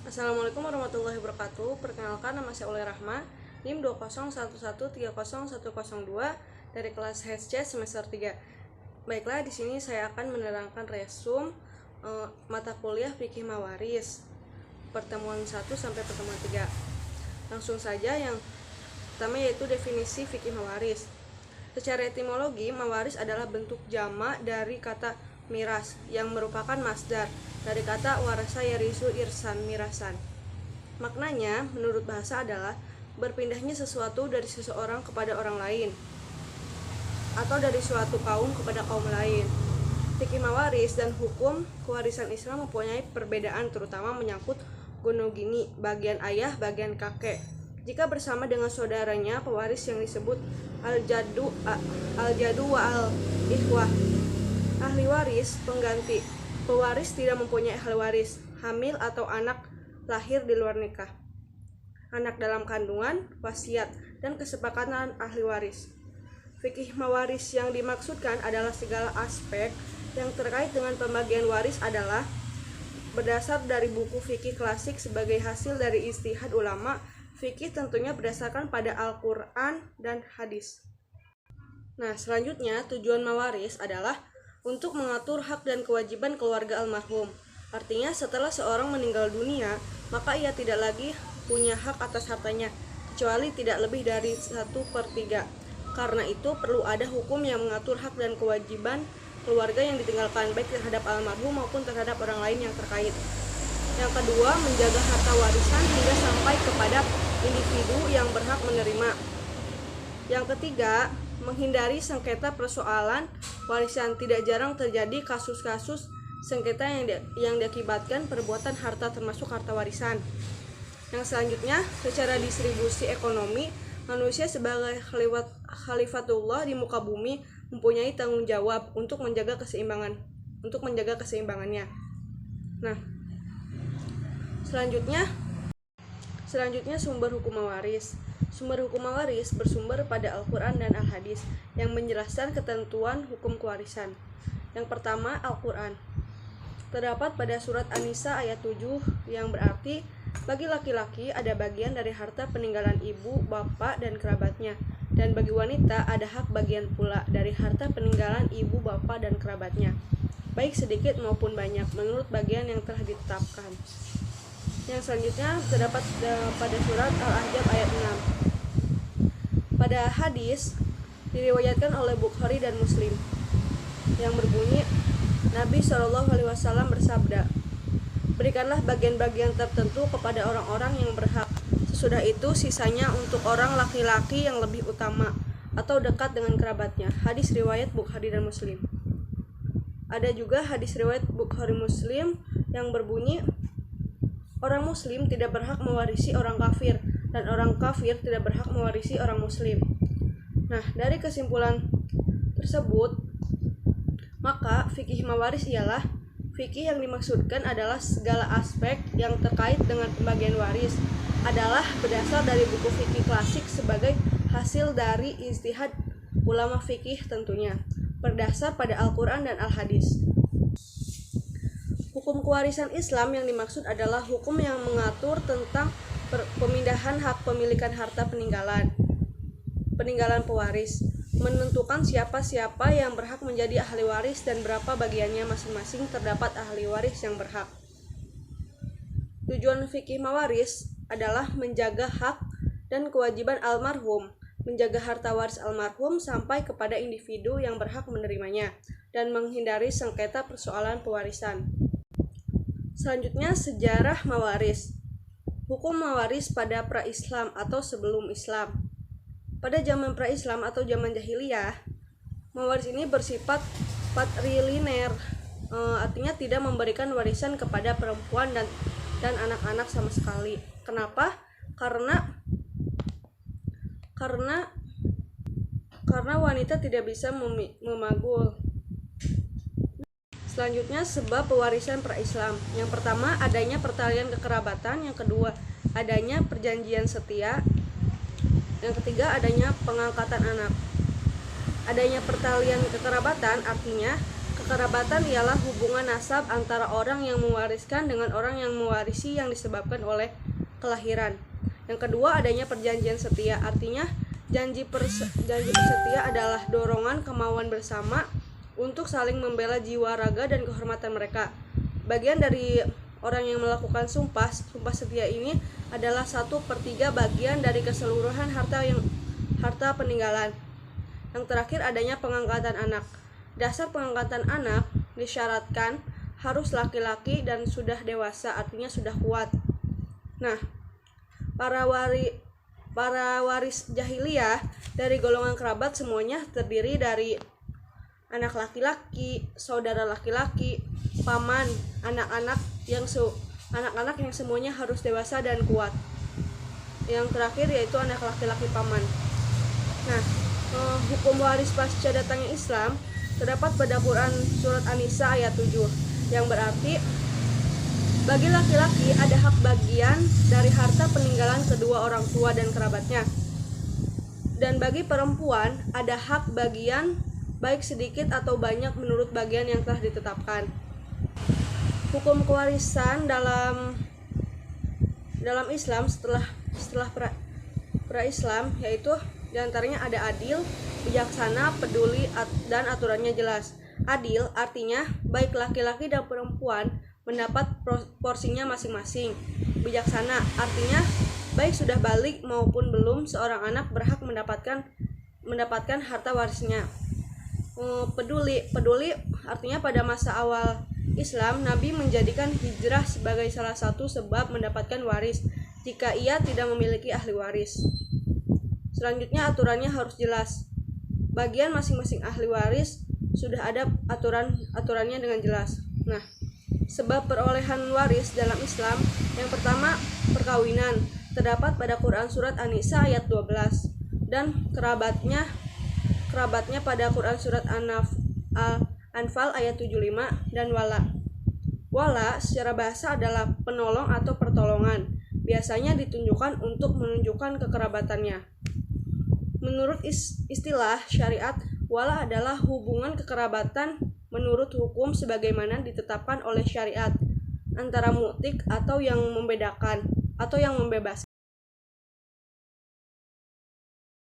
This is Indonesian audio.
Assalamualaikum warahmatullahi wabarakatuh. Perkenalkan, nama saya Oleh Rahma, NIM 201130102 dari kelas HSC semester 3. Baiklah, di sini saya akan menerangkan resum mata kuliah Fikih Mawaris pertemuan 1 sampai pertemuan 3. Langsung saja, yang pertama yaitu definisi Fikih Mawaris. Secara etimologi, mawaris adalah bentuk jamak dari kata miras yang merupakan masdar dari kata warasa yarisu irsan mirasan. Maknanya menurut bahasa adalah berpindahnya sesuatu dari seseorang kepada orang lain atau dari suatu kaum kepada kaum lain. Fikih mawaris dan hukum kewarisan Islam mempunyai perbedaan, terutama menyangkut gonogini, bagian ayah, bagian kakek. Jika bersama dengan saudaranya pewaris yang disebut al-jadu wa al-ikhwah. Ahli waris pengganti. Pewaris tidak mempunyai ahli waris, hamil atau anak lahir di luar nikah, anak dalam kandungan, wasiat, dan kesepakatan ahli waris. Fikih mawaris yang dimaksudkan adalah segala aspek yang terkait dengan pembagian waris adalah berdasar dari buku fikih klasik sebagai hasil dari ijtihad ulama fikih, tentunya berdasarkan pada Al-Quran dan hadis. Nah, selanjutnya tujuan mawaris adalah untuk mengatur hak dan kewajiban keluarga almarhum. Artinya setelah seorang meninggal dunia, maka ia tidak lagi punya hak atas hartanya, kecuali tidak lebih dari 1/3. Karena itu perlu ada hukum yang mengatur hak dan kewajiban keluarga yang ditinggalkan, baik terhadap almarhum maupun terhadap orang lain yang terkait. Yang kedua, menjaga harta warisan hingga sampai kepada individu yang berhak menerima. Yang ketiga, menghindari sengketa persoalan warisan. Tidak jarang terjadi kasus-kasus sengketa yang diakibatkan perbuatan harta, termasuk harta warisan. Yang selanjutnya, secara distribusi ekonomi, manusia sebagai khalifatullah di muka bumi mempunyai tanggung jawab untuk menjaga keseimbangannya. Nah, Selanjutnya sumber hukum mawaris. Sumber hukum mawaris bersumber pada Al-Quran dan Al-Hadis yang menjelaskan ketentuan hukum kewarisan. Yang pertama, Al-Quran. Terdapat pada surat An-Nisa ayat 7 yang berarti, bagi laki-laki ada bagian dari harta peninggalan ibu, bapak, dan kerabatnya, dan bagi wanita ada hak bagian pula dari harta peninggalan ibu, bapak, dan kerabatnya, baik sedikit maupun banyak, menurut bagian yang telah ditetapkan. Yang selanjutnya terdapat pada surat Al-Ahzab ayat 6. Pada hadis diriwayatkan oleh Bukhari dan Muslim yang berbunyi, Nabi SAW bersabda, berikanlah bagian-bagian tertentu kepada orang-orang yang berhak. Sesudah itu sisanya untuk orang laki-laki yang lebih utama atau dekat dengan kerabatnya. Hadis riwayat Bukhari dan Muslim. Ada juga hadis riwayat Bukhari Muslim yang berbunyi, orang muslim tidak berhak mewarisi orang kafir, dan orang kafir tidak berhak mewarisi orang muslim. Nah, dari kesimpulan tersebut, maka fikih mawaris ialah fikih yang dimaksudkan adalah segala aspek yang terkait dengan pembagian waris adalah berdasar dari buku fikih klasik sebagai hasil dari ijtihad ulama fikih, tentunya berdasar pada Al-Quran dan Al-Hadis. Hukum kewarisan Islam yang dimaksud adalah hukum yang mengatur tentang pemindahan hak pemilikan harta peninggalan pewaris, menentukan siapa-siapa yang berhak menjadi ahli waris dan berapa bagiannya masing-masing terdapat ahli waris yang berhak. Tujuan fikih mawaris adalah menjaga hak dan kewajiban almarhum, menjaga harta waris almarhum sampai kepada individu yang berhak menerimanya, dan menghindari sengketa persoalan pewarisan. Selanjutnya, sejarah mawaris. Hukum mawaris pada pra-Islam atau sebelum Islam. Pada zaman pra-Islam atau zaman jahiliyah, mawaris ini bersifat patriliner, artinya tidak memberikan warisan kepada perempuan dan anak-anak sama sekali. Kenapa? Karena wanita tidak bisa memagul. Selanjutnya, sebab pewarisan pra-Islam. Yang pertama, adanya pertalian kekerabatan. Yang kedua, adanya perjanjian setia. Yang ketiga, adanya pengangkatan anak. Adanya pertalian kekerabatan artinya Kekerabatan ialah hubungan nasab antara orang yang mewariskan dengan orang yang mewarisi yang disebabkan oleh kelahiran. Yang kedua, adanya perjanjian setia. Artinya, janji persetia adalah dorongan kemauan bersama untuk saling membela jiwa, raga, dan kehormatan mereka. Bagian dari orang yang melakukan sumpah setia ini adalah 1/3 bagian dari keseluruhan harta peninggalan. Yang terakhir, adanya pengangkatan anak. Dasar pengangkatan anak disyaratkan harus laki-laki dan sudah dewasa, artinya sudah kuat. Nah, para waris jahiliyah dari golongan kerabat semuanya terdiri dari anak laki-laki, saudara laki-laki, paman, anak-anak yang semuanya harus dewasa dan kuat. Yang terakhir yaitu anak laki-laki paman. Nah, hukum waris pasca datangnya Islam terdapat pada Quran surat An-Nisa ayat 7, yang berarti bagi laki-laki ada hak bagian dari harta peninggalan kedua orang tua dan kerabatnya, dan bagi perempuan ada hak bagian baik sedikit atau banyak menurut bagian yang telah ditetapkan. Hukum kewarisan dalam Islam setelah pra-Islam yaitu diantaranya ada adil, bijaksana, peduli, dan aturannya jelas. Adil artinya baik laki-laki dan perempuan mendapat porsinya masing-masing. Bijaksana artinya baik sudah balik maupun belum, seorang anak berhak mendapatkan harta warisnya. Peduli artinya pada masa awal Islam, Nabi menjadikan hijrah sebagai salah satu sebab mendapatkan waris jika ia tidak memiliki ahli waris. Selanjutnya, aturannya harus jelas. Bagian masing-masing ahli waris sudah ada aturannya dengan jelas. Nah, sebab perolehan waris dalam Islam, yang pertama perkawinan, terdapat pada Quran surat An-Nisa ayat 12, dan kerabatnya pada Quran surat Al-Anfal ayat 75, dan wala. Wala secara bahasa adalah penolong atau pertolongan, biasanya ditunjukkan untuk menunjukkan kekerabatannya. Menurut istilah syariat, wala adalah hubungan kekerabatan menurut hukum sebagaimana ditetapkan oleh syariat antara mu'tik atau yang membebaskan